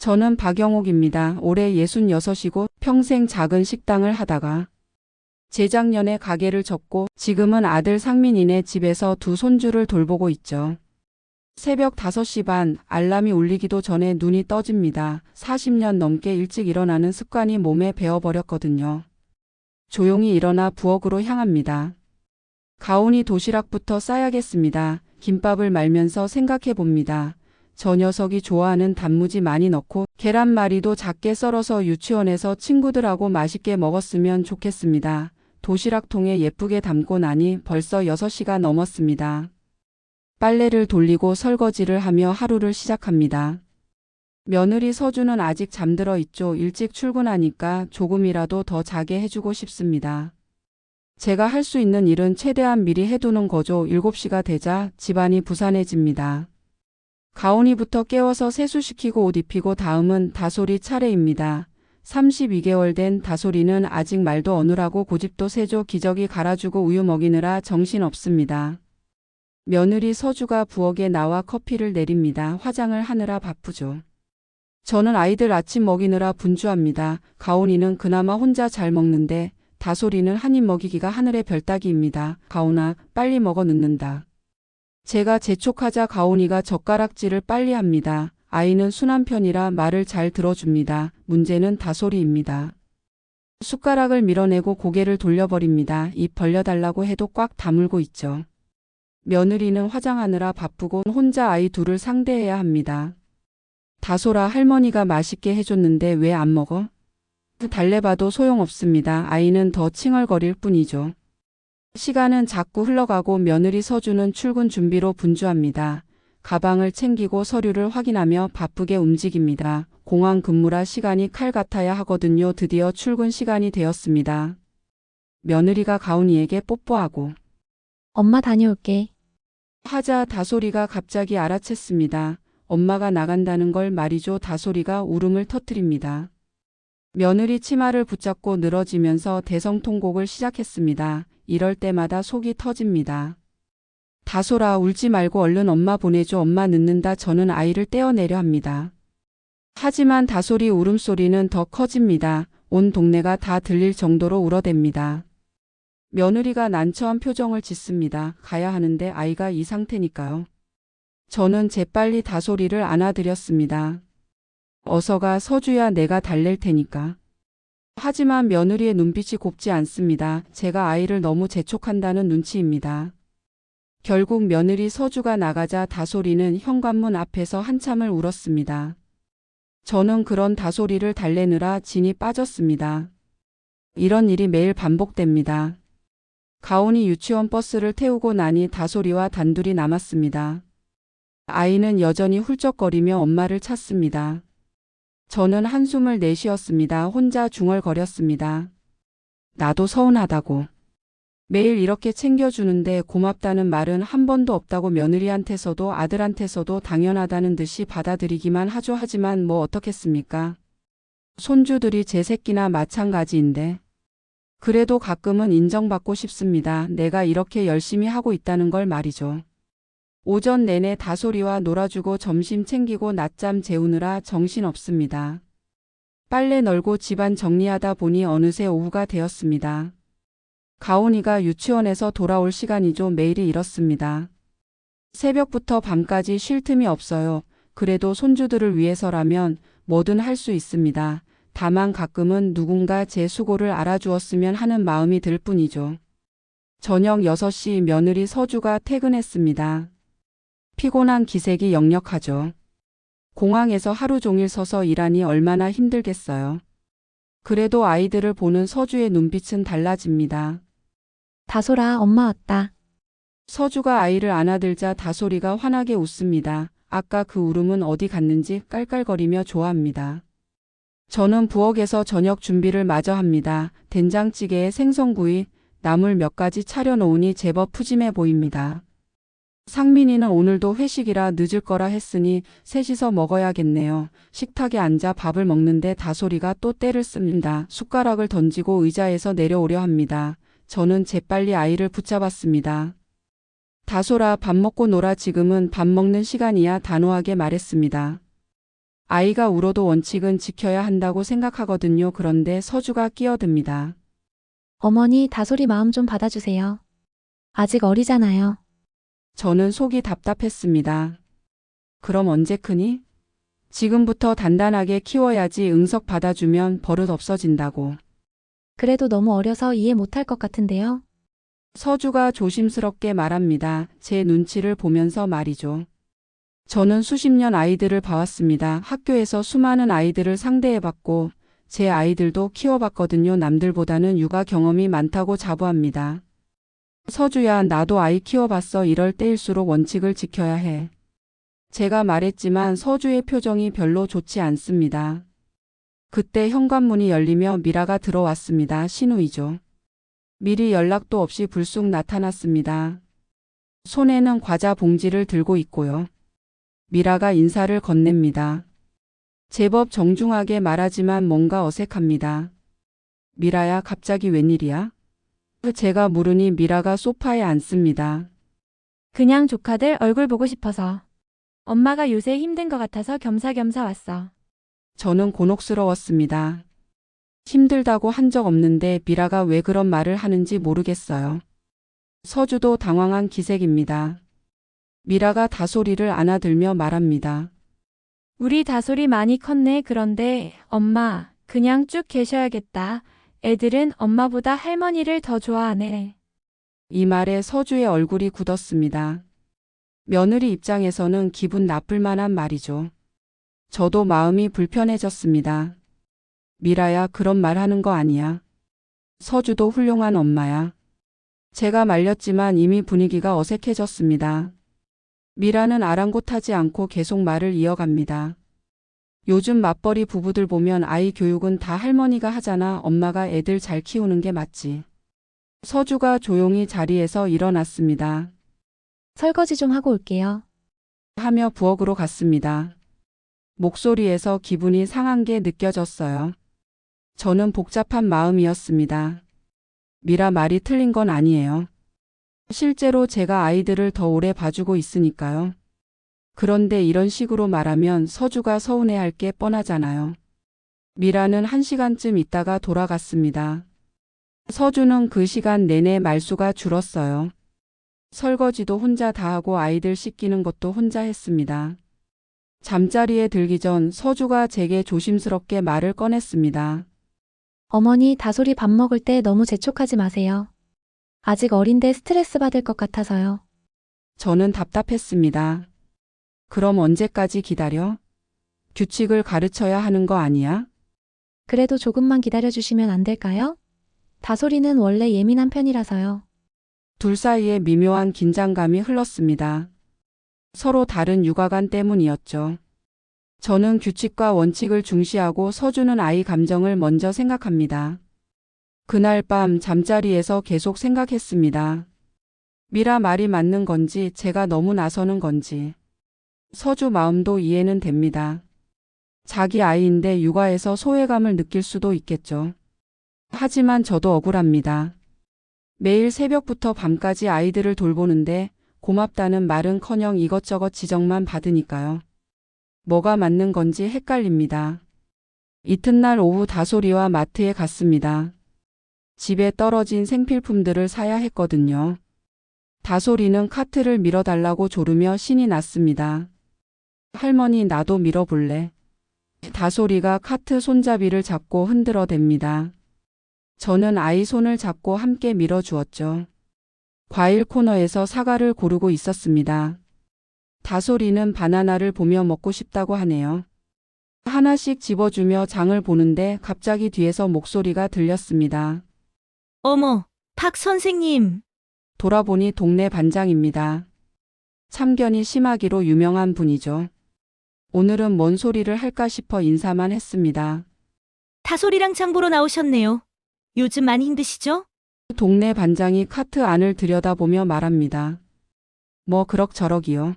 저는 박영옥입니다. 올해 66이고 평생 작은 식당을 하다가 재작년에 가게를 접고 지금은 아들 상민이네 집에서 두 손주를 돌보고 있죠. 새벽 5시 반 알람이 울리기도 전에 눈이 떠집니다. 40년 넘게 일찍 일어나는 습관이 몸에 배어버렸거든요. 조용히 일어나 부엌으로 향합니다. 가온이 도시락부터 싸야겠습니다. 김밥을 말면서 생각해 봅니다. 저 녀석이 좋아하는 단무지 많이 넣고 계란말이도 작게 썰어서 유치원에서 친구들하고 맛있게 먹었으면 좋겠습니다. 도시락통에 예쁘게 담고 나니 벌써 6시가 넘었습니다. 빨래를 돌리고 설거지를 하며 하루를 시작합니다. 며느리 서주는 아직 잠들어 있죠. 일찍 출근하니까 조금이라도 더 자게 해주고 싶습니다. 제가 할 수 있는 일은 최대한 미리 해두는 거죠. 7시가 되자 집안이 부산해집니다. 가온이부터 깨워서 세수시키고 옷 입히고 다음은 다솔이 차례입니다. 32개월 된 다솔이는 아직 말도 어눌하고 고집도 세죠. 기저귀 갈아주고 우유 먹이느라 정신없습니다. 며느리 서주가 부엌에 나와 커피를 내립니다. 화장을 하느라 바쁘죠. 저는 아이들 아침 먹이느라 분주합니다. 가온이는 그나마 혼자 잘 먹는데 다솔이는 한 입 먹이기가 하늘의 별 따기입니다. 가온아, 빨리 먹어 늦는다. 제가 재촉하자 가온이가 젓가락질을 빨리 합니다. 아이는 순한 편이라 말을 잘 들어줍니다. 문제는 다솔이입니다. 숟가락을 밀어내고 고개를 돌려버립니다. 입 벌려달라고 해도 꽉 다물고 있죠. 며느리는 화장하느라 바쁘고 혼자 아이 둘을 상대해야 합니다. 다솔아, 할머니가 맛있게 해줬는데 왜 안 먹어? 달래봐도 소용없습니다. 아이는 더 칭얼거릴 뿐이죠. 시간은 자꾸 흘러가고 며느리 서주는 출근 준비로 분주합니다. 가방을 챙기고 서류를 확인하며 바쁘게 움직입니다. 공항 근무라 시간이 칼 같아야 하거든요. 드디어 출근 시간이 되었습니다. 며느리가 가온이에게 뽀뽀하고 엄마 다녀올게. 하자 다솔이가 갑자기 알아챘습니다. 엄마가 나간다는 걸 말이죠. 다솔이가 울음을 터뜨립니다. 며느리 치마를 붙잡고 늘어지면서 대성통곡을 시작했습니다. 이럴 때마다 속이 터집니다. 다솔아, 울지 말고 얼른 엄마 보내줘. 엄마 늦는다. 저는 아이를 떼어내려 합니다. 하지만 다솔이 울음소리는 더 커집니다. 온 동네가 다 들릴 정도로 울어댑니다. 며느리가 난처한 표정을 짓습니다. 가야 하는데 아이가 이 상태니까요. 저는 재빨리 다솔이를 안아드렸습니다. 어서 가 서주야, 내가 달랠 테니까. 하지만 며느리의 눈빛이 곱지 않습니다. 제가 아이를 너무 재촉한다는 눈치입니다. 결국 며느리 서주가 나가자 다솔이는 현관문 앞에서 한참을 울었습니다. 저는 그런 다솔이를 달래느라 진이 빠졌습니다. 이런 일이 매일 반복됩니다. 가온이 유치원 버스를 태우고 나니 다솔이와 단둘이 남았습니다. 아이는 여전히 훌쩍거리며 엄마를 찾습니다. 저는 한숨을 내쉬었습니다. 혼자 중얼거렸습니다. 나도 서운하다고. 매일 이렇게 챙겨주는데 고맙다는 말은 한 번도 없다고 며느리한테서도 아들한테서도 당연하다는 듯이 받아들이기만 하죠. 하지만 뭐 어떻겠습니까? 손주들이 제 새끼나 마찬가지인데. 그래도 가끔은 인정받고 싶습니다. 내가 이렇게 열심히 하고 있다는 걸 말이죠. 오전 내내 다솔이와 놀아주고 점심 챙기고 낮잠 재우느라 정신없습니다. 빨래 널고 집안 정리하다 보니 어느새 오후가 되었습니다. 가온이가 유치원에서 돌아올 시간이죠. 매일이 이렇습니다. 새벽부터 밤까지 쉴 틈이 없어요. 그래도 손주들을 위해서라면 뭐든 할 수 있습니다. 다만 가끔은 누군가 제 수고를 알아주었으면 하는 마음이 들 뿐이죠. 저녁 6시 며느리 서주가 퇴근했습니다. 피곤한 기색이 역력하죠. 공항에서 하루 종일 서서 일하니 얼마나 힘들겠어요. 그래도 아이들을 보는 서주의 눈빛은 달라집니다. 다솔아, 엄마 왔다. 서주가 아이를 안아들자 다솔이가 환하게 웃습니다. 아까 그 울음은 어디 갔는지 깔깔거리며 좋아합니다. 저는 부엌에서 저녁 준비를 마저 합니다. 된장찌개에 생선구이, 나물 몇 가지 차려놓으니 제법 푸짐해 보입니다. 상민이는 오늘도 회식이라 늦을 거라 했으니 셋이서 먹어야겠네요. 식탁에 앉아 밥을 먹는데 다솔이가 또 때를 씁니다. 숟가락을 던지고 의자에서 내려오려 합니다. 저는 재빨리 아이를 붙잡았습니다. 다솔아, 밥 먹고 놀아. 지금은 밥 먹는 시간이야. 단호하게 말했습니다. 아이가 울어도 원칙은 지켜야 한다고 생각하거든요. 그런데 서주가 끼어듭니다. 어머니, 다솔이 마음 좀 받아주세요. 아직 어리잖아요. 저는 속이 답답했습니다. 그럼 언제 크니? 지금부터 단단하게 키워야지. 응석 받아주면 버릇 없어진다고. 그래도 너무 어려서 이해 못할 것 같은데요. 서주가 조심스럽게 말합니다. 제 눈치를 보면서 말이죠. 저는 수십 년 아이들을 봐왔습니다. 학교에서 수많은 아이들을 상대해봤고 제 아이들도 키워봤거든요. 남들보다는 육아 경험이 많다고 자부합니다. 서주야, 나도 아이 키워봤어. 이럴 때일수록 원칙을 지켜야 해. 제가 말했지만 서주의 표정이 별로 좋지 않습니다. 그때 현관문이 열리며 미라가 들어왔습니다. 신우이죠. 미리 연락도 없이 불쑥 나타났습니다. 손에는 과자 봉지를 들고 있고요. 미라가 인사를 건넵니다. 제법 정중하게 말하지만 뭔가 어색합니다. 미라야, 갑자기 웬일이야? 제가 물으니 미라가 소파에 앉습니다. 그냥 조카들 얼굴 보고 싶어서. 엄마가 요새 힘든 것 같아서 겸사겸사 왔어. 저는 곤혹스러웠습니다. 힘들다고 한 적 없는데 미라가 왜 그런 말을 하는지 모르겠어요. 서주도 당황한 기색입니다. 미라가 다솔이를 안아들며 말합니다. 우리 다솔이 많이 컸네. 그런데 엄마, 그냥 쭉 계셔야겠다. 애들은 엄마보다 할머니를 더 좋아하네. 이 말에 서주의 얼굴이 굳었습니다. 며느리 입장에서는 기분 나쁠 만한 말이죠. 저도 마음이 불편해졌습니다. 미라야, 그런 말 하는 거 아니야. 서주도 훌륭한 엄마야. 제가 말렸지만 이미 분위기가 어색해졌습니다. 미라는 아랑곳하지 않고 계속 말을 이어갑니다. 요즘 맞벌이 부부들 보면 아이 교육은 다 할머니가 하잖아. 엄마가 애들 잘 키우는 게 맞지. 서주가 조용히 자리에서 일어났습니다. 설거지 좀 하고 올게요. 하며 부엌으로 갔습니다. 목소리에서 기분이 상한 게 느껴졌어요. 저는 복잡한 마음이었습니다. 미라 말이 틀린 건 아니에요. 실제로 제가 아이들을 더 오래 봐주고 있으니까요. 그런데 이런 식으로 말하면 서주가 서운해할 게 뻔하잖아요. 미라는 1시간쯤 있다가 돌아갔습니다. 서주는 그 시간 내내 말수가 줄었어요. 설거지도 혼자 다 하고 아이들 씻기는 것도 혼자 했습니다. 잠자리에 들기 전 서주가 제게 조심스럽게 말을 꺼냈습니다. 어머니, 다솔이 밥 먹을 때 너무 재촉하지 마세요. 아직 어린데 스트레스 받을 것 같아서요. 저는 답답했습니다. 그럼 언제까지 기다려? 규칙을 가르쳐야 하는 거 아니야? 그래도 조금만 기다려주시면 안 될까요? 다솔이는 원래 예민한 편이라서요. 둘 사이에 미묘한 긴장감이 흘렀습니다. 서로 다른 육아관 때문이었죠. 저는 규칙과 원칙을 중시하고 서주는 아이 감정을 먼저 생각합니다. 그날 밤 잠자리에서 계속 생각했습니다. 미라 말이 맞는 건지 제가 너무 나서는 건지. 서주 마음도 이해는 됩니다. 자기 아이인데 육아에서 소외감을 느낄 수도 있겠죠. 하지만 저도 억울합니다. 매일 새벽부터 밤까지 아이들을 돌보는데 고맙다는 말은커녕 이것저것 지적만 받으니까요. 뭐가 맞는 건지 헷갈립니다. 이튿날 오후 다솔이와 마트에 갔습니다. 집에 떨어진 생필품들을 사야 했거든요. 다솔이는 카트를 밀어달라고 조르며 신이 났습니다. 할머니, 나도 밀어볼래? 다솔이가 카트 손잡이를 잡고 흔들어댑니다. 저는 아이 손을 잡고 함께 밀어주었죠. 과일 코너에서 사과를 고르고 있었습니다. 다솔이는 바나나를 보며 먹고 싶다고 하네요. 하나씩 집어주며 장을 보는데 갑자기 뒤에서 목소리가 들렸습니다. 어머, 박 선생님. 돌아보니 동네 반장입니다. 참견이 심하기로 유명한 분이죠. 오늘은 뭔 소리를 할까 싶어 인사만 했습니다. 다솔이랑 장 보러 나오셨네요. 요즘 많이 힘드시죠? 동네 반장이 카트 안을 들여다보며 말합니다. 뭐 그럭저럭이요.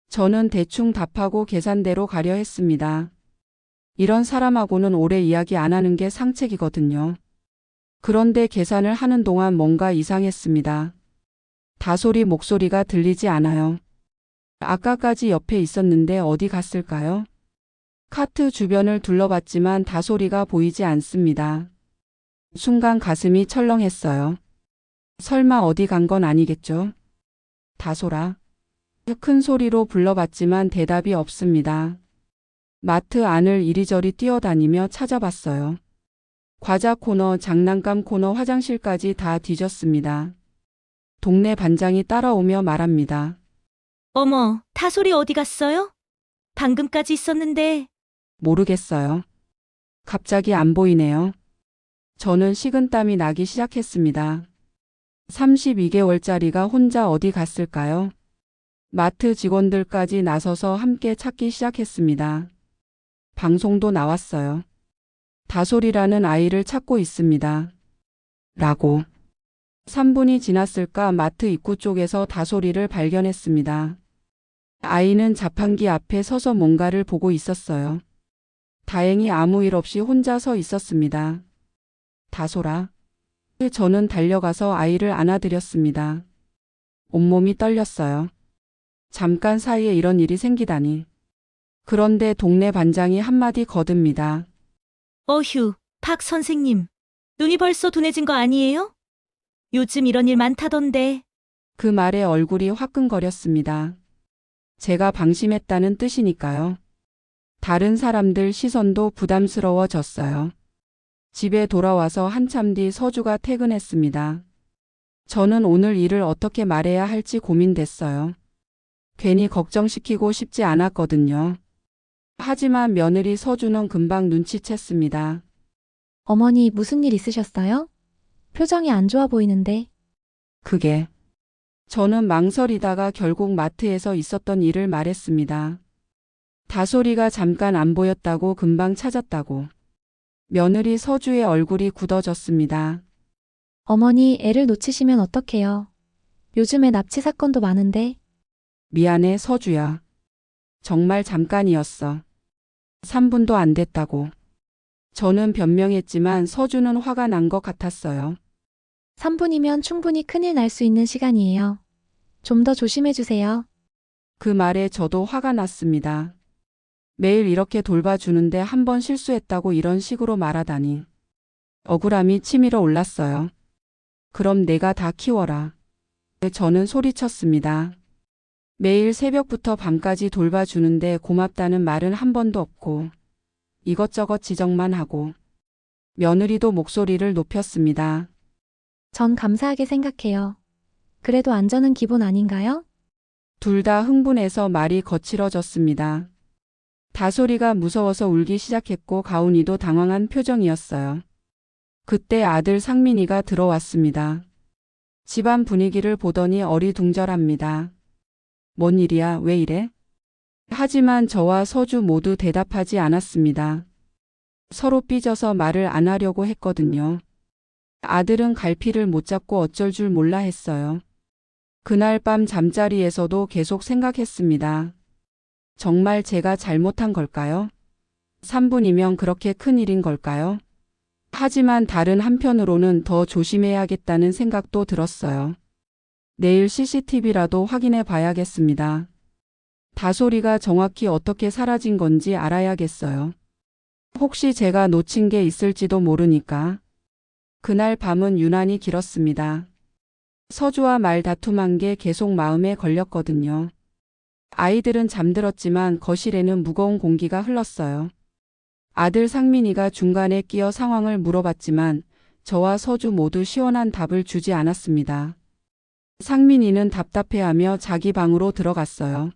저는 대충 답하고 계산대로 가려 했습니다. 이런 사람하고는 오래 이야기 안 하는 게 상책이거든요. 그런데 계산을 하는 동안 뭔가 이상했습니다. 다솔이 목소리가 들리지 않아요. 아까까지 옆에 있었는데 어디 갔을까요? 카트 주변을 둘러봤지만 다솔이가 보이지 않습니다. 순간 가슴이 철렁했어요. 설마 어디 간 건 아니겠죠? 다솔아. 큰 소리로 불러봤지만 대답이 없습니다. 마트 안을 이리저리 뛰어다니며 찾아봤어요. 과자 코너, 장난감 코너, 화장실까지 다 뒤졌습니다. 동네 반장이 따라오며 말합니다. 어머, 다솔이 어디 갔어요? 방금까지 있었는데. 모르겠어요. 갑자기 안 보이네요. 저는 식은땀이 나기 시작했습니다. 32개월짜리가 혼자 어디 갔을까요? 마트 직원들까지 나서서 함께 찾기 시작했습니다. 방송도 나왔어요. 다솔이라는 아이를 찾고 있습니다. 라고. 3분이 지났을까 마트 입구 쪽에서 다솔이를 발견했습니다. 아이는 자판기 앞에 서서 뭔가를 보고 있었어요. 다행히 아무 일 없이 혼자 서 있었습니다. 다솔아. 저는 달려가서 아이를 안아드렸습니다. 온몸이 떨렸어요. 잠깐 사이에 이런 일이 생기다니. 그런데 동네 반장이 한마디 거듭니다. 어휴, 박 선생님. 눈이 벌써 둔해진 거 아니에요? 요즘 이런 일 많다던데. 그 말에 얼굴이 화끈거렸습니다. 제가 방심했다는 뜻이니까요. 다른 사람들 시선도 부담스러워졌어요. 집에 돌아와서 한참 뒤 서주가 퇴근했습니다. 저는 오늘 일을 어떻게 말해야 할지 고민됐어요. 괜히 걱정시키고 싶지 않았거든요. 하지만 며느리 서주는 금방 눈치챘습니다. 어머니 무슨 일 있으셨어요? 표정이 안 좋아 보이는데. 그게. 저는 망설이다가 결국 마트에서 있었던 일을 말했습니다. 다솔이가 잠깐 안 보였다고 금방 찾았다고. 며느리 서주의 얼굴이 굳어졌습니다. 어머니 애를 놓치시면 어떡해요? 요즘에 납치 사건도 많은데. 미안해 서주야. 정말 잠깐이었어. 3분도 안 됐다고. 저는 변명했지만 서주는 화가 난 것 같았어요. 3분이면 충분히 큰일 날 수 있는 시간이에요. 좀 더 조심해 주세요. 그 말에 저도 화가 났습니다. 매일 이렇게 돌봐주는데 한 번 실수했다고 이런 식으로 말하다니. 억울함이 치밀어 올랐어요. 그럼 내가 다 키워라. 저는 소리쳤습니다. 매일 새벽부터 밤까지 돌봐주는데 고맙다는 말은 한 번도 없고 이것저것 지적만 하고. 며느리도 목소리를 높였습니다. 전 감사하게 생각해요. 그래도 안전은 기본 아닌가요? 둘 다 흥분해서 말이 거칠어졌습니다. 다솔이가 무서워서 울기 시작했고 가온이도 당황한 표정이었어요. 그때 아들 상민이가 들어왔습니다. 집안 분위기를 보더니 어리둥절합니다. 뭔 일이야? 왜 이래? 하지만 저와 서주 모두 대답하지 않았습니다. 서로 삐져서 말을 안 하려고 했거든요. 아들은 갈피를 못 잡고 어쩔 줄 몰라 했어요. 그날 밤 잠자리에서도 계속 생각했습니다. 정말 제가 잘못한 걸까요? 3분이면 그렇게 큰 일인 걸까요? 하지만 다른 한편으로는 더 조심해야겠다는 생각도 들었어요. 내일 CCTV라도 확인해 봐야겠습니다. 다솔이가 정확히 어떻게 사라진 건지 알아야겠어요. 혹시 제가 놓친 게 있을지도 모르니까. 그날 밤은 유난히 길었습니다. 서주와 말다툼한 게 계속 마음에 걸렸거든요. 아이들은 잠들었지만 거실에는 무거운 공기가 흘렀어요. 아들 상민이가 중간에 끼어 상황을 물어봤지만 저와 서주 모두 시원한 답을 주지 않았습니다. 상민이는 답답해하며 자기 방으로 들어갔어요.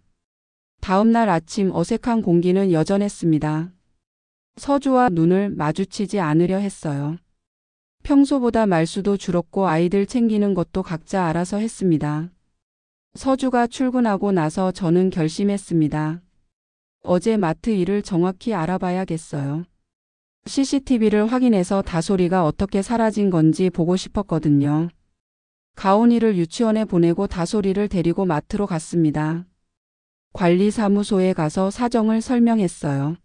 다음 날 아침 어색한 공기는 여전했습니다. 서주와 눈을 마주치지 않으려 했어요. 평소보다 말수도 줄었고 아이들 챙기는 것도 각자 알아서 했습니다. 서주가 출근하고 나서 저는 결심했습니다. 어제 마트 일을 정확히 알아봐야겠어요. CCTV를 확인해서 다솔이가 어떻게 사라진 건지 보고 싶었거든요. 가온이를 유치원에 보내고 다솔이를 데리고 마트로 갔습니다. 관리사무소에 가서 사정을 설명했어요.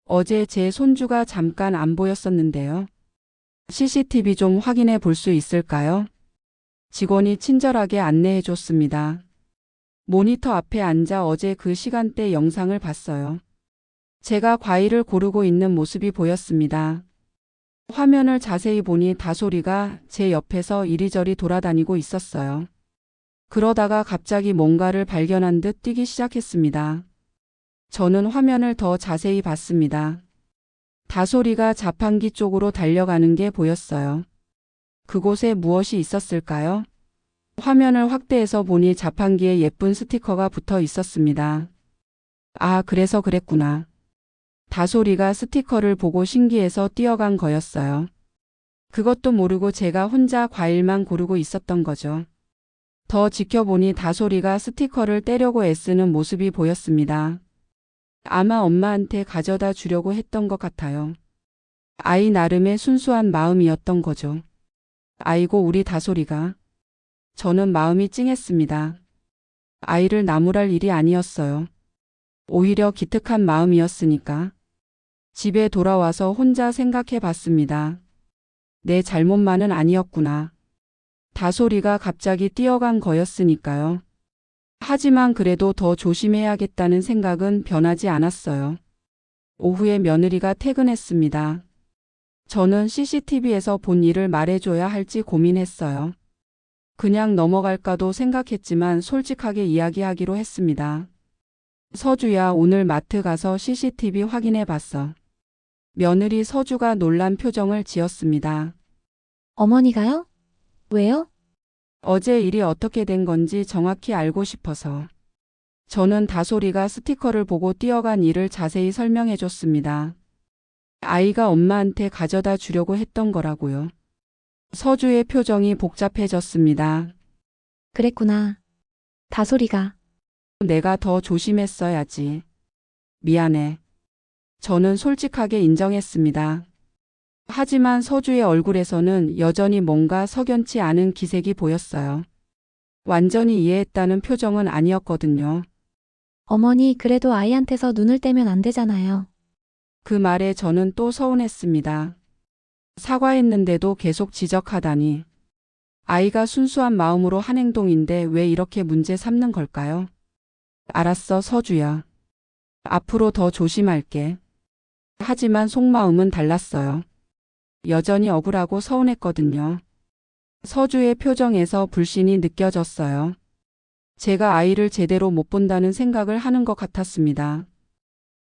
어제 제 손주가 잠깐 안 보였었는데요. CCTV 좀 확인해 볼 수 있을까요? 직원이 친절하게 안내해 줬습니다. 모니터 앞에 앉아 어제 그 시간대 영상을 봤어요. 제가 과일을 고르고 있는 모습이 보였습니다. 화면을 자세히 보니 다솔이가 제 옆에서 이리저리 돌아다니고 있었어요. 그러다가 갑자기 뭔가를 발견한 듯 뛰기 시작했습니다. 저는 화면을 더 자세히 봤습니다. 다솔이가 자판기 쪽으로 달려가는 게 보였어요. 그곳에 무엇이 있었을까요? 화면을 확대해서 보니 자판기에 예쁜 스티커가 붙어 있었습니다. 아, 그래서 그랬구나. 다솔이가 스티커를 보고 신기해서 뛰어간 거였어요. 그것도 모르고 제가 혼자 과일만 고르고 있었던 거죠. 더 지켜보니 다솔이가 스티커를 떼려고 애쓰는 모습이 보였습니다. 아마 엄마한테 가져다 주려고 했던 것 같아요. 아이 나름의 순수한 마음이었던 거죠. 아이고, 우리 다솔이가. 저는 마음이 찡했습니다. 아이를 나무랄 일이 아니었어요. 오히려 기특한 마음이었으니까. 집에 돌아와서 혼자 생각해 봤습니다. 내 잘못만은 아니었구나. 다솔이가 갑자기 뛰어간 거였으니까요. 하지만 그래도 더 조심해야겠다는 생각은 변하지 않았어요. 오후에 며느리가 퇴근했습니다. 저는 CCTV에서 본 일을 말해줘야 할지 고민했어요. 그냥 넘어갈까도 생각했지만 솔직하게 이야기하기로 했습니다. 서주야, 오늘 마트 가서 CCTV 확인해 봤어. 며느리 서주가 놀란 표정을 지었습니다. 어머니가요? 왜요? 어제 일이 어떻게 된 건지 정확히 알고 싶어서. 저는 다솔이가 스티커를 보고 뛰어간 일을 자세히 설명해 줬습니다. 아이가 엄마한테 가져다 주려고 했던 거라고요. 서주의 표정이 복잡해졌습니다. 그랬구나. 다솔이가. 내가 더 조심했어야지. 미안해. 저는 솔직하게 인정했습니다. 하지만 서주의 얼굴에서는 여전히 뭔가 석연치 않은 기색이 보였어요. 완전히 이해했다는 표정은 아니었거든요. 어머니, 그래도 아이한테서 눈을 떼면 안 되잖아요. 그 말에 저는 또 서운했습니다. 사과했는데도 계속 지적하다니. 아이가 순수한 마음으로 한 행동인데 왜 이렇게 문제 삼는 걸까요? 알았어, 서주야. 앞으로 더 조심할게. 하지만 속마음은 달랐어요. 여전히 억울하고 서운했거든요. 서주의 표정에서 불신이 느껴졌어요. 제가 아이를 제대로 못 본다는 생각을 하는 것 같았습니다.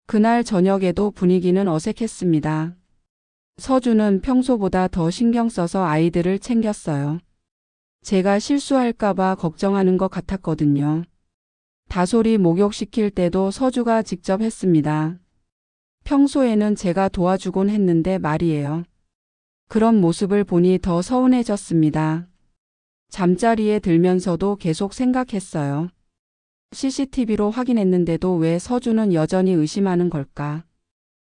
그날 저녁에도 분위기는 어색했습니다. 서주는 평소보다 더 신경 써서 아이들을 챙겼어요. 제가 실수할까봐 걱정하는 것 같았거든요. 다솔이 목욕시킬 때도 서주가 직접 했습니다. 평소에는 제가 도와주곤 했는데 말이에요. 그런 모습을 보니 더 서운해졌습니다. 잠자리에 들면서도 계속 생각했어요. CCTV로 확인했는데도 왜 서주는 여전히 의심하는 걸까?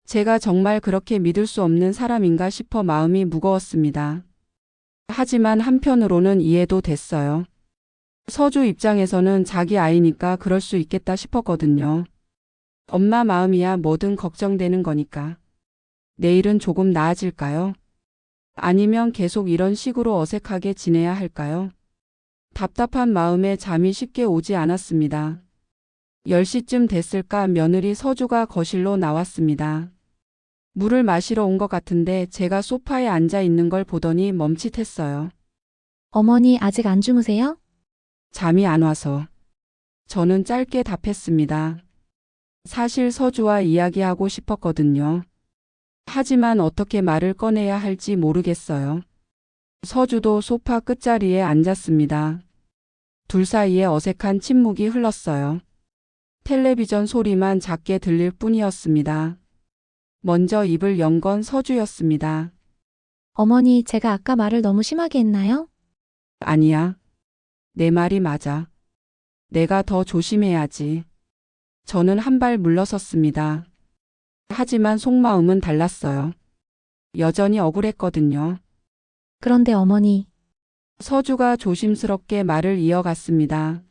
제가 정말 그렇게 믿을 수 없는 사람인가 싶어 마음이 무거웠습니다. 하지만 한편으로는 이해도 됐어요. 서주 입장에서는 자기 아이니까 그럴 수 있겠다 싶었거든요. 엄마 마음이야 뭐든 걱정되는 거니까. 내일은 조금 나아질까요? 아니면 계속 이런 식으로 어색하게 지내야 할까요? 답답한 마음에 잠이 쉽게 오지 않았습니다. 10시쯤 됐을까 며느리 서주가 거실로 나왔습니다. 물을 마시러 온 것 같은데 제가 소파에 앉아 있는 걸 보더니 멈칫했어요. 어머니, 아직 안 주무세요? 잠이 안 와서. 저는 짧게 답했습니다. 사실 서주와 이야기하고 싶었거든요. 하지만 어떻게 말을 꺼내야 할지 모르겠어요. 서주도 소파 끝자리에 앉았습니다. 둘 사이에 어색한 침묵이 흘렀어요. 텔레비전 소리만 작게 들릴 뿐이었습니다. 먼저 입을 연 건 서주였습니다. 어머니, 제가 아까 말을 너무 심하게 했나요? 아니야. 내 말이 맞아. 내가 더 조심해야지. 저는 한 발 물러섰습니다. 하지만 속마음은 달랐어요. 여전히 억울했거든요. 그런데 어머니, 서주가 조심스럽게 말을 이어갔습니다.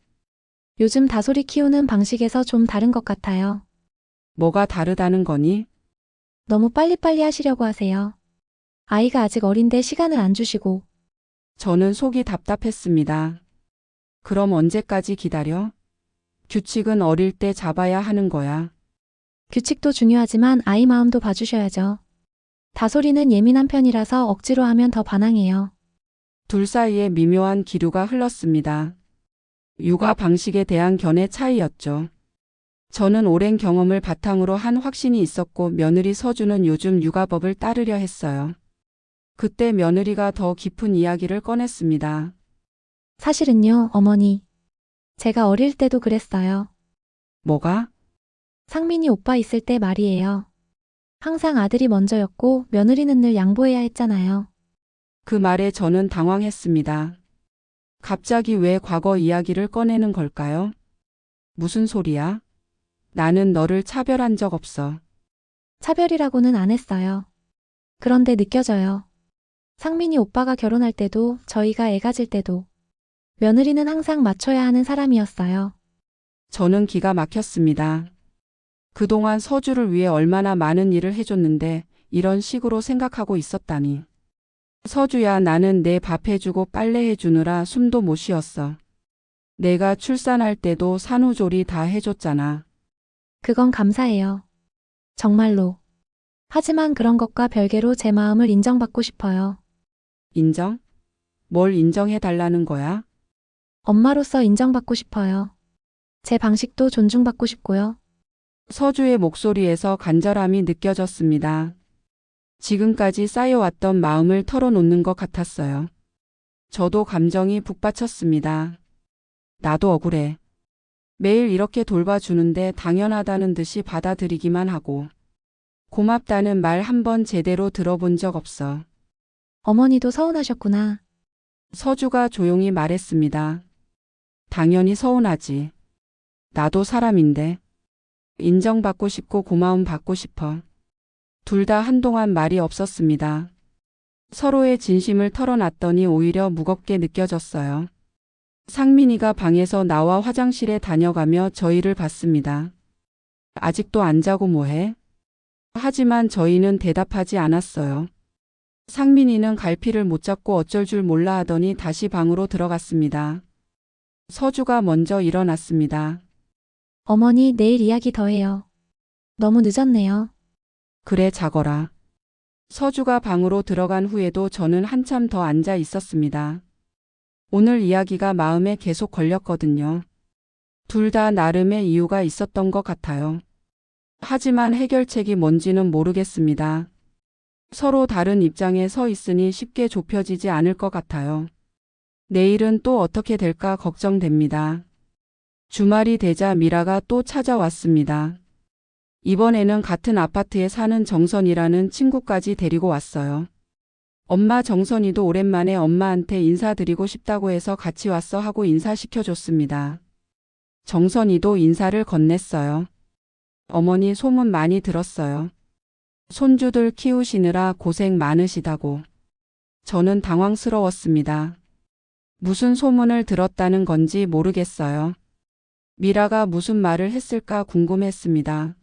요즘 다솔이 키우는 방식에서 좀 다른 것 같아요. 뭐가 다르다는 거니? 너무 빨리빨리 하시려고 하세요. 아이가 아직 어린데 시간을 안 주시고. 저는 속이 답답했습니다. 그럼 언제까지 기다려? 규칙은 어릴 때 잡아야 하는 거야. 규칙도 중요하지만 아이 마음도 봐주셔야죠. 다솔이는 예민한 편이라서 억지로 하면 더 반항해요. 둘 사이에 미묘한 기류가 흘렀습니다. 육아 방식에 대한 견해 차이였죠. 저는 오랜 경험을 바탕으로 한 확신이 있었고 며느리 서주는 요즘 육아법을 따르려 했어요. 그때 며느리가 더 깊은 이야기를 꺼냈습니다. 사실은요, 어머니. 제가 어릴 때도 그랬어요. 뭐가? 상민이 오빠 있을 때 말이에요. 항상 아들이 먼저였고 며느리는 늘 양보해야 했잖아요. 그 말에 저는 당황했습니다. 갑자기 왜 과거 이야기를 꺼내는 걸까요? 무슨 소리야? 나는 너를 차별한 적 없어. 차별이라고는 안 했어요. 그런데 느껴져요. 상민이 오빠가 결혼할 때도 저희가 애 가질 때도 며느리는 항상 맞춰야 하는 사람이었어요. 저는 기가 막혔습니다. 그동안 서주를 위해 얼마나 많은 일을 해줬는데 이런 식으로 생각하고 있었다니. 서주야, 나는 내 밥 해주고 빨래 해주느라 숨도 못 쉬었어. 내가 출산할 때도 산후조리 다 해줬잖아. 그건 감사해요. 정말로. 하지만 그런 것과 별개로 제 마음을 인정받고 싶어요. 인정? 뭘 인정해 달라는 거야? 엄마로서 인정받고 싶어요. 제 방식도 존중받고 싶고요. 서주의 목소리에서 간절함이 느껴졌습니다. 지금까지 쌓여왔던 마음을 털어놓는 것 같았어요. 저도 감정이 북받쳤습니다. 나도 억울해. 매일 이렇게 돌봐주는데 당연하다는 듯이 받아들이기만 하고 고맙다는 말 한 번 제대로 들어본 적 없어. 어머니도 서운하셨구나. 서주가 조용히 말했습니다. 당연히 서운하지. 나도 사람인데. 인정받고 싶고 고마움 받고 싶어. 둘 다 한동안 말이 없었습니다. 서로의 진심을 털어놨더니 오히려 무겁게 느껴졌어요. 상민이가 방에서 나와 화장실에 다녀가며 저희를 봤습니다. 아직도 안 자고 뭐해? 하지만 저희는 대답하지 않았어요. 상민이는 갈피를 못 잡고 어쩔 줄 몰라 하더니 다시 방으로 들어갔습니다. 서주가 먼저 일어났습니다. 어머니, 내일 이야기 더 해요. 너무 늦었네요. 그래, 자거라. 서주가 방으로 들어간 후에도 저는 한참 더 앉아 있었습니다. 오늘 이야기가 마음에 계속 걸렸거든요. 둘 다 나름의 이유가 있었던 것 같아요. 하지만 해결책이 뭔지는 모르겠습니다. 서로 다른 입장에 서 있으니 쉽게 좁혀지지 않을 것 같아요. 내일은 또 어떻게 될까 걱정됩니다. 주말이 되자 미라가 또 찾아왔습니다. 이번에는 같은 아파트에 사는 정선이라는 친구까지 데리고 왔어요. 엄마, 정선이도 오랜만에 엄마한테 인사드리고 싶다고 해서 같이 왔어 하고 인사시켜줬습니다. 정선이도 인사를 건넸어요. 어머니, 소문 많이 들었어요. 손주들 키우시느라 고생 많으시다고. 저는 당황스러웠습니다. 무슨 소문을 들었다는 건지 모르겠어요. 미라가 무슨 말을 했을까 궁금했습니다.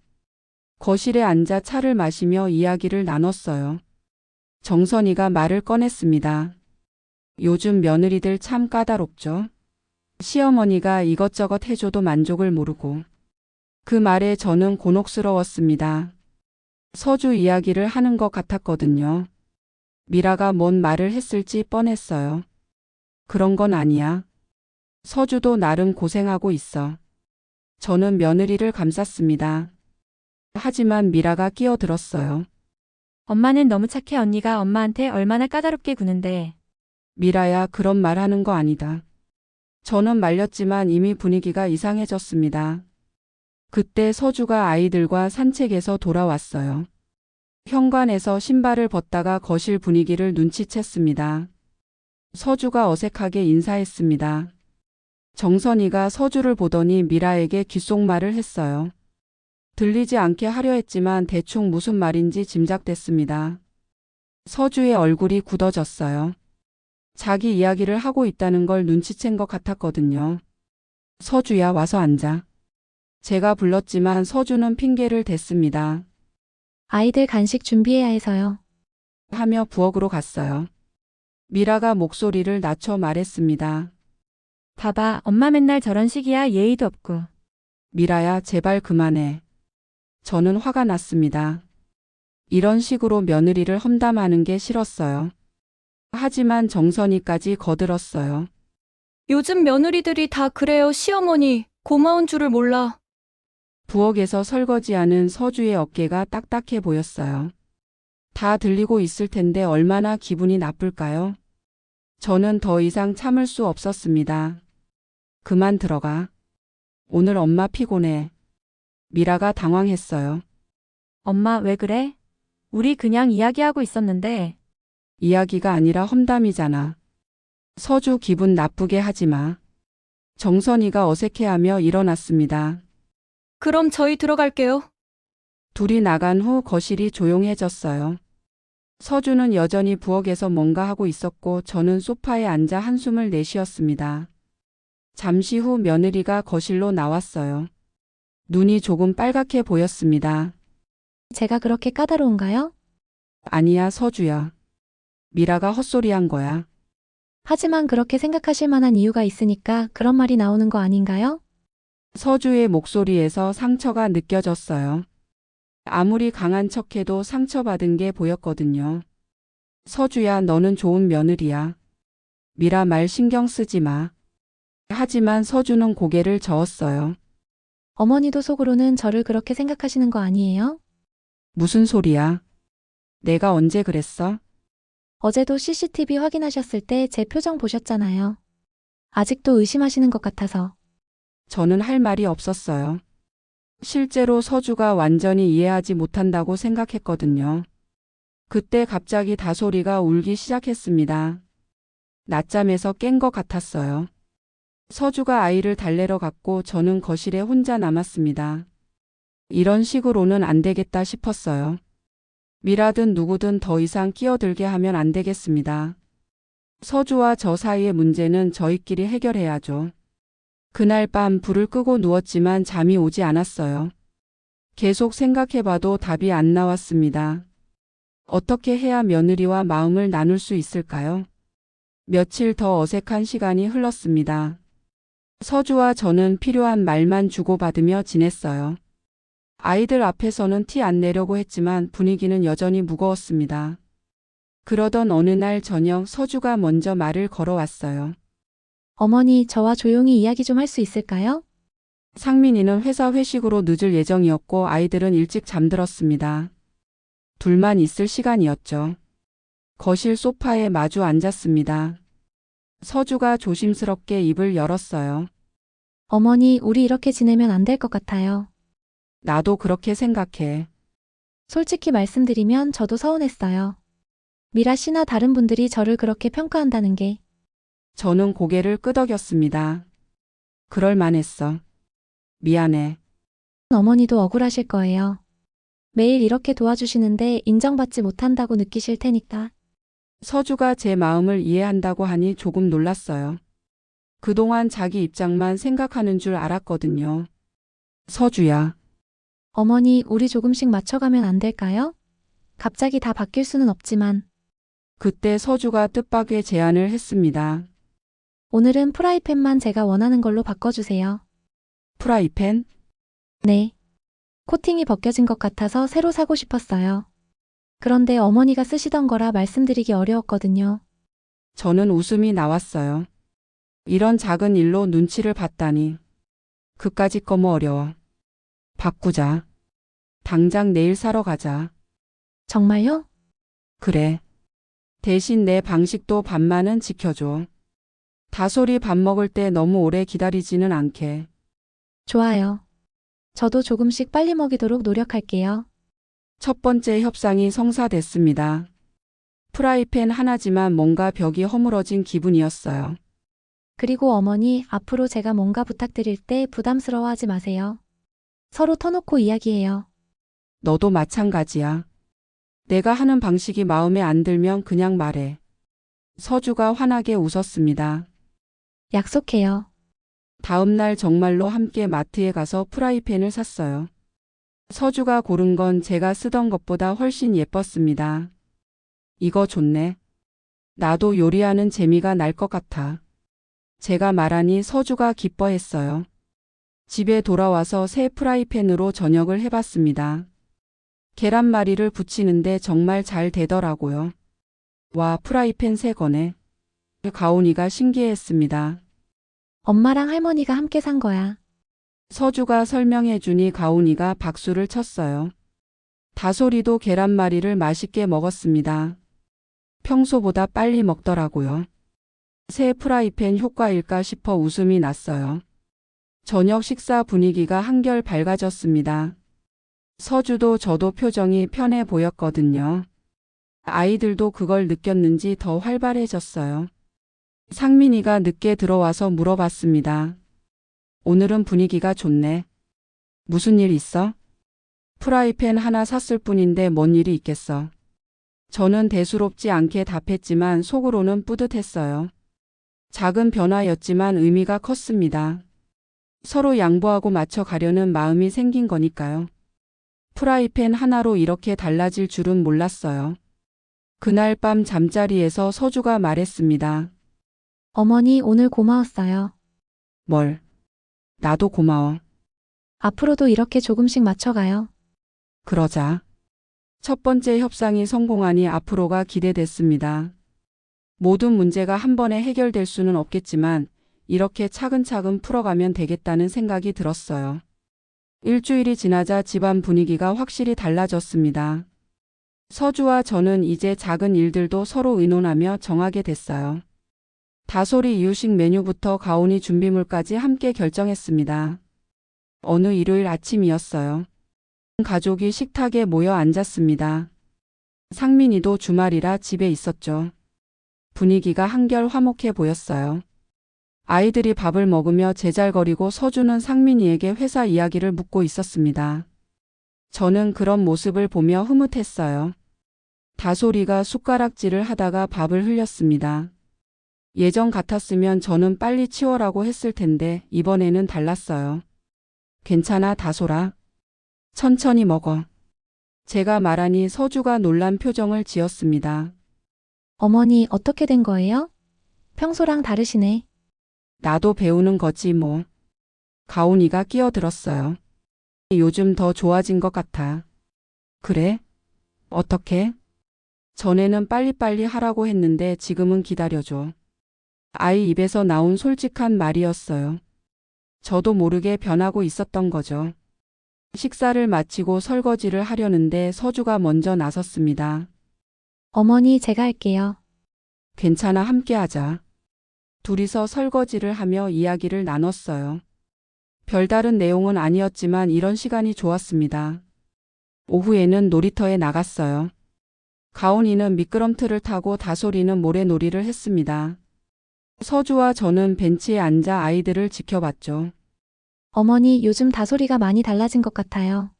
거실에 앉아 차를 마시며 이야기를 나눴어요. 정선이가 말을 꺼냈습니다. 요즘 며느리들 참 까다롭죠. 시어머니가 이것저것 해줘도 만족을 모르고. 그 말에 저는 곤혹스러웠습니다. 서주 이야기를 하는 것 같았거든요. 미라가 뭔 말을 했을지 뻔했어요. 그런 건 아니야. 서주도 나름 고생하고 있어. 저는 며느리를 감쌌습니다. 하지만 미라가 끼어들었어요. 엄마는 너무 착해. 언니가 엄마한테 얼마나 까다롭게 구는데. 미라야, 그런 말 하는 거 아니다. 저는 말렸지만 이미 분위기가 이상해졌습니다. 그때 서주가 아이들과 산책에서 돌아왔어요. 현관에서 신발을 벗다가 거실 분위기를 눈치챘습니다. 서주가 어색하게 인사했습니다. 정선이가 서주를 보더니 미라에게 귓속말을 했어요. 들리지 않게 하려 했지만 대충 무슨 말인지 짐작됐습니다. 서주의 얼굴이 굳어졌어요. 자기 이야기를 하고 있다는 걸 눈치챈 것 같았거든요. 서주야, 와서 앉아. 제가 불렀지만 서주는 핑계를 댔습니다. 아이들 간식 준비해야 해서요. 하며 부엌으로 갔어요. 미라가 목소리를 낮춰 말했습니다. 봐봐, 엄마 맨날 저런 식이야. 예의도 없고. 미라야, 제발 그만해. 저는 화가 났습니다. 이런 식으로 며느리를 험담하는 게 싫었어요. 하지만 정선이까지 거들었어요. 요즘 며느리들이 다 그래요, 시어머니. 고마운 줄을 몰라. 부엌에서 설거지하는 서주의 어깨가 딱딱해 보였어요. 다 들리고 있을 텐데 얼마나 기분이 나쁠까요? 저는 더 이상 참을 수 없었습니다. 그만 들어가. 오늘 엄마 피곤해. 미라가 당황했어요. 엄마, 왜 그래? 우리 그냥 이야기하고 있었는데. 이야기가 아니라 험담이잖아. 서주 기분 나쁘게 하지 마. 정선이가 어색해하며 일어났습니다. 그럼 저희 들어갈게요. 둘이 나간 후 거실이 조용해졌어요. 서주는 여전히 부엌에서 뭔가 하고 있었고 저는 소파에 앉아 한숨을 내쉬었습니다. 잠시 후 며느리가 거실로 나왔어요. 눈이 조금 빨갛게 보였습니다. 제가 그렇게 까다로운가요? 아니야, 서주야. 미라가 헛소리한 거야. 하지만 그렇게 생각하실 만한 이유가 있으니까 그런 말이 나오는 거 아닌가요? 서주의 목소리에서 상처가 느껴졌어요. 아무리 강한 척해도 상처받은 게 보였거든요. 서주야, 너는 좋은 며느리야. 미라 말 신경 쓰지 마. 하지만 서주는 고개를 저었어요. 어머니도 속으로는 저를 그렇게 생각하시는 거 아니에요? 무슨 소리야? 내가 언제 그랬어? 어제도 CCTV 확인하셨을 때 제 표정 보셨잖아요. 아직도 의심하시는 것 같아서. 저는 할 말이 없었어요. 실제로 서주가 완전히 이해하지 못한다고 생각했거든요. 그때 갑자기 다솔이가 울기 시작했습니다. 낮잠에서 깬 것 같았어요. 서주가 아이를 달래러 갔고 저는 거실에 혼자 남았습니다. 이런 식으로는 안 되겠다 싶었어요. 미라든 누구든 더 이상 끼어들게 하면 안 되겠습니다. 서주와 저 사이의 문제는 저희끼리 해결해야죠. 그날 밤 불을 끄고 누웠지만 잠이 오지 않았어요. 계속 생각해봐도 답이 안 나왔습니다. 어떻게 해야 며느리와 마음을 나눌 수 있을까요? 며칠 더 어색한 시간이 흘렀습니다. 서주와 저는 필요한 말만 주고받으며 지냈어요. 아이들 앞에서는 티 안 내려고 했지만 분위기는 여전히 무거웠습니다. 그러던 어느 날 저녁 서주가 먼저 말을 걸어왔어요. 어머니, 저와 조용히 이야기 좀 할 수 있을까요? 상민이는 회사 회식으로 늦을 예정이었고 아이들은 일찍 잠들었습니다. 둘만 있을 시간이었죠. 거실 소파에 마주 앉았습니다. 서주가 조심스럽게 입을 열었어요. 어머니, 우리 이렇게 지내면 안 될 것 같아요. 나도 그렇게 생각해. 솔직히 말씀드리면 저도 서운했어요. 미라 씨나 다른 분들이 저를 그렇게 평가한다는 게. 저는 고개를 끄덕였습니다. 그럴 만했어. 미안해. 어머니도 억울하실 거예요. 매일 이렇게 도와주시는데 인정받지 못한다고 느끼실 테니까. 서주가 제 마음을 이해한다고 하니 조금 놀랐어요. 그동안 자기 입장만 생각하는 줄 알았거든요. 서주야. 어머니, 우리 조금씩 맞춰가면 안 될까요? 갑자기 다 바뀔 수는 없지만. 그때 서주가 뜻밖의 제안을 했습니다. 오늘은 프라이팬만 제가 원하는 걸로 바꿔주세요. 프라이팬? 네. 코팅이 벗겨진 것 같아서 새로 사고 싶었어요. 그런데 어머니가 쓰시던 거라 말씀드리기 어려웠거든요. 저는 웃음이 나왔어요. 이런 작은 일로 눈치를 봤다니. 그까짓 거 뭐 어려워. 바꾸자. 당장 내일 사러 가자. 정말요? 그래. 대신 내 방식도 반만은 지켜줘. 다솔이 밥 먹을 때 너무 오래 기다리지는 않게. 좋아요. 저도 조금씩 빨리 먹이도록 노력할게요. 첫 번째 협상이 성사됐습니다. 프라이팬 하나지만 뭔가 벽이 허물어진 기분이었어요. 그리고 어머니, 앞으로 제가 뭔가 부탁드릴 때 부담스러워하지 마세요. 서로 터놓고 이야기해요. 너도 마찬가지야. 내가 하는 방식이 마음에 안 들면 그냥 말해. 서주가 환하게 웃었습니다. 약속해요. 다음 날 정말로 함께 마트에 가서 프라이팬을 샀어요. 서주가 고른 건 제가 쓰던 것보다 훨씬 예뻤습니다. 이거 좋네. 나도 요리하는 재미가 날 것 같아. 제가 말하니 서주가 기뻐했어요. 집에 돌아와서 새 프라이팬으로 저녁을 해봤습니다. 계란말이를 부치는데 정말 잘 되더라고요. 와, 프라이팬 새 거네. 가온이가 신기해했습니다. 엄마랑 할머니가 함께 산 거야. 서주가 설명해주니 가온이가 박수를 쳤어요. 다솔이도 계란말이를 맛있게 먹었습니다. 평소보다 빨리 먹더라고요. 새 프라이팬 효과일까 싶어 웃음이 났어요. 저녁 식사 분위기가 한결 밝아졌습니다. 서주도 저도 표정이 편해 보였거든요. 아이들도 그걸 느꼈는지 더 활발해졌어요. 상민이가 늦게 들어와서 물어봤습니다. 오늘은 분위기가 좋네. 무슨 일 있어? 프라이팬 하나 샀을 뿐인데 뭔 일이 있겠어. 저는 대수롭지 않게 답했지만 속으로는 뿌듯했어요. 작은 변화였지만 의미가 컸습니다. 서로 양보하고 맞춰가려는 마음이 생긴 거니까요. 프라이팬 하나로 이렇게 달라질 줄은 몰랐어요. 그날 밤 잠자리에서 서주가 말했습니다. 어머니 오늘 고마웠어요. 뭘? 나도 고마워. 앞으로도 이렇게 조금씩 맞춰가요. 그러자. 첫 번째 협상이 성공하니 앞으로가 기대됐습니다. 모든 문제가 한 번에 해결될 수는 없겠지만 이렇게 차근차근 풀어가면 되겠다는 생각이 들었어요. 일주일이 지나자 집안 분위기가 확실히 달라졌습니다. 서주와 저는 이제 작은 일들도 서로 의논하며 정하게 됐어요. 다솔이 이유식 메뉴부터 가온이 준비물까지 함께 결정했습니다. 어느 일요일 아침이었어요. 가족이 식탁에 모여 앉았습니다. 상민이도 주말이라 집에 있었죠. 분위기가 한결 화목해 보였어요. 아이들이 밥을 먹으며 제잘거리고 서주는 상민이에게 회사 이야기를 묻고 있었습니다. 저는 그런 모습을 보며 흐뭇했어요. 다솔이가 숟가락질을 하다가 밥을 흘렸습니다. 예전 같았으면 저는 빨리 치워라고 했을 텐데 이번에는 달랐어요. 괜찮아, 다솔아. 천천히 먹어. 제가 말하니 서주가 놀란 표정을 지었습니다. 어머니 어떻게 된 거예요? 평소랑 다르시네. 나도 배우는 거지 뭐. 가온이가 끼어들었어요. 요즘 더 좋아진 것 같아. 그래? 어떻게? 전에는 빨리빨리 하라고 했는데 지금은 기다려줘. 아이 입에서 나온 솔직한 말이었어요. 저도 모르게 변하고 있었던 거죠. 식사를 마치고 설거지를 하려는데 서주가 먼저 나섰습니다. 어머니 제가 할게요. 괜찮아, 함께 하자. 둘이서 설거지를 하며 이야기를 나눴어요. 별다른 내용은 아니었지만 이런 시간이 좋았습니다. 오후에는 놀이터에 나갔어요. 가온이는 미끄럼틀을 타고 다솔이는 모래놀이를 했습니다. 서주와 저는 벤치에 앉아 아이들을 지켜봤죠. 어머니 요즘 다솔이가 많이 달라진 것 같아요.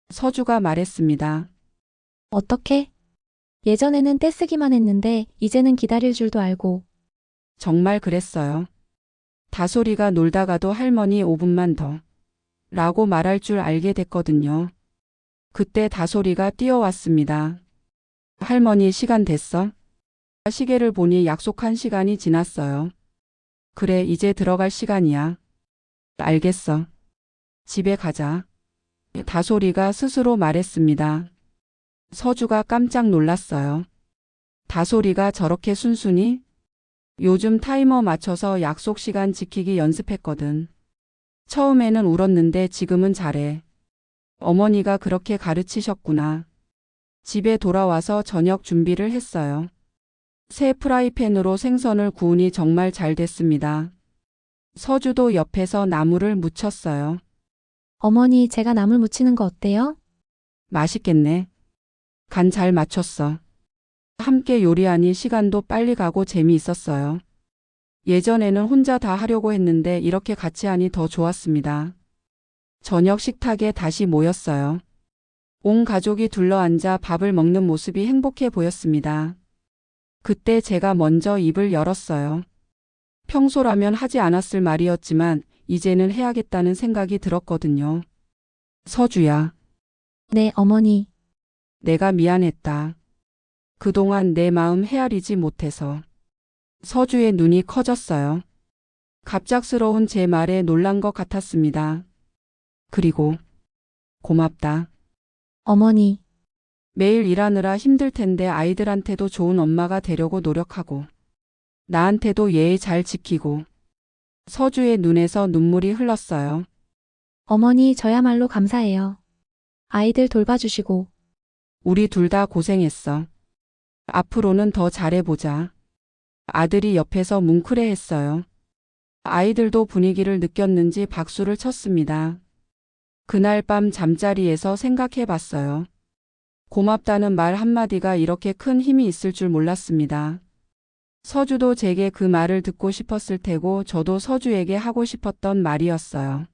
서주가 말했습니다. 어떻게? 예전에는 떼쓰기만 했는데 이제는 기다릴 줄도 알고. 정말 그랬어요. 다솔이가 놀다가도 할머니 5분만 더 라고 말할 줄 알게 됐거든요. 그때 다솔이가 뛰어왔습니다. 할머니 시간 됐어? 시계를 보니 약속한 시간이 지났어요. 그래, 이제 들어갈 시간이야. 알겠어. 집에 가자. 다솔이가 스스로 말했습니다. 서주가 깜짝 놀랐어요. 다솔이가 저렇게 순순히? 요즘 타이머 맞춰서 약속 시간 지키기 연습했거든. 처음에는 울었는데 지금은 잘해. 어머니가 그렇게 가르치셨구나. 집에 돌아와서 저녁 준비를 했어요. 새 프라이팬으로 생선을 구우니 정말 잘 됐습니다. 서주도 옆에서 나물을 무쳤어요. 어머니 제가 나물 무치는 거 어때요? 맛있겠네. 간 잘 맞췄어. 함께 요리하니 시간도 빨리 가고 재미있었어요. 예전에는 혼자 다 하려고 했는데 이렇게 같이 하니 더 좋았습니다. 저녁 식탁에 다시 모였어요. 온 가족이 둘러앉아 밥을 먹는 모습이 행복해 보였습니다. 그때 제가 먼저 입을 열었어요. 평소라면 하지 않았을 말이었지만 이제는 해야겠다는 생각이 들었거든요. 서주야, 네, 어머니. 내가 미안했다. 그동안 내 마음 헤아리지 못해서. 서주의 눈이 커졌어요. 갑작스러운 제 말에 놀란 것 같았습니다. 그리고 고맙다. 어머니, 매일 일하느라 힘들 텐데 아이들한테도 좋은 엄마가 되려고 노력하고 나한테도 예의 잘 지키고. 서주의 눈에서 눈물이 흘렀어요. 어머니 저야말로 감사해요. 아이들 돌봐주시고, 우리 둘 다 고생했어. 앞으로는 더 잘해보자. 아들이 옆에서 뭉클해했어요. 아이들도 분위기를 느꼈는지 박수를 쳤습니다. 그날 밤 잠자리에서 생각해봤어요. 고맙다는 말 한마디가 이렇게 큰 힘이 있을 줄 몰랐습니다. 서주도 제게 그 말을 듣고 싶었을 테고 저도 서주에게 하고 싶었던 말이었어요.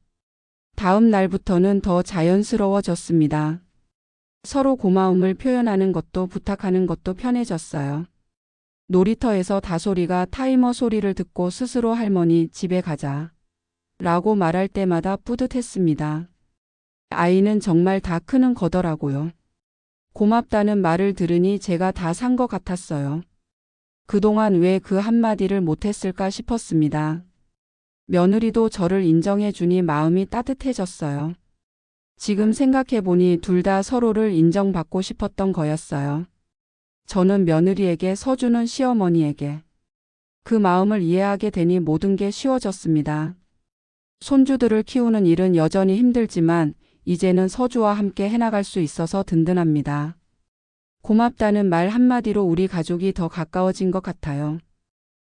다음 날부터는 더 자연스러워졌습니다. 서로 고마움을 표현하는 것도 부탁하는 것도 편해졌어요. 놀이터에서 다솔이가 타이머 소리를 듣고 스스로 할머니 집에 가자 라고 말할 때마다 뿌듯했습니다. 아이는 정말 다 크는 거더라고요. 고맙다는 말을 들으니 제가 다 산 것 같았어요. 그동안 왜 그 한마디를 못했을까 싶었습니다. 며느리도 저를 인정해주니 마음이 따뜻해졌어요. 지금 생각해보니 둘 다 서로를 인정받고 싶었던 거였어요. 저는 며느리에게, 서주는 시어머니에게. 그 마음을 이해하게 되니 모든 게 쉬워졌습니다. 손주들을 키우는 일은 여전히 힘들지만 이제는 서주와 함께 해나갈 수 있어서 든든합니다. 고맙다는 말 한마디로 우리 가족이 더 가까워진 것 같아요.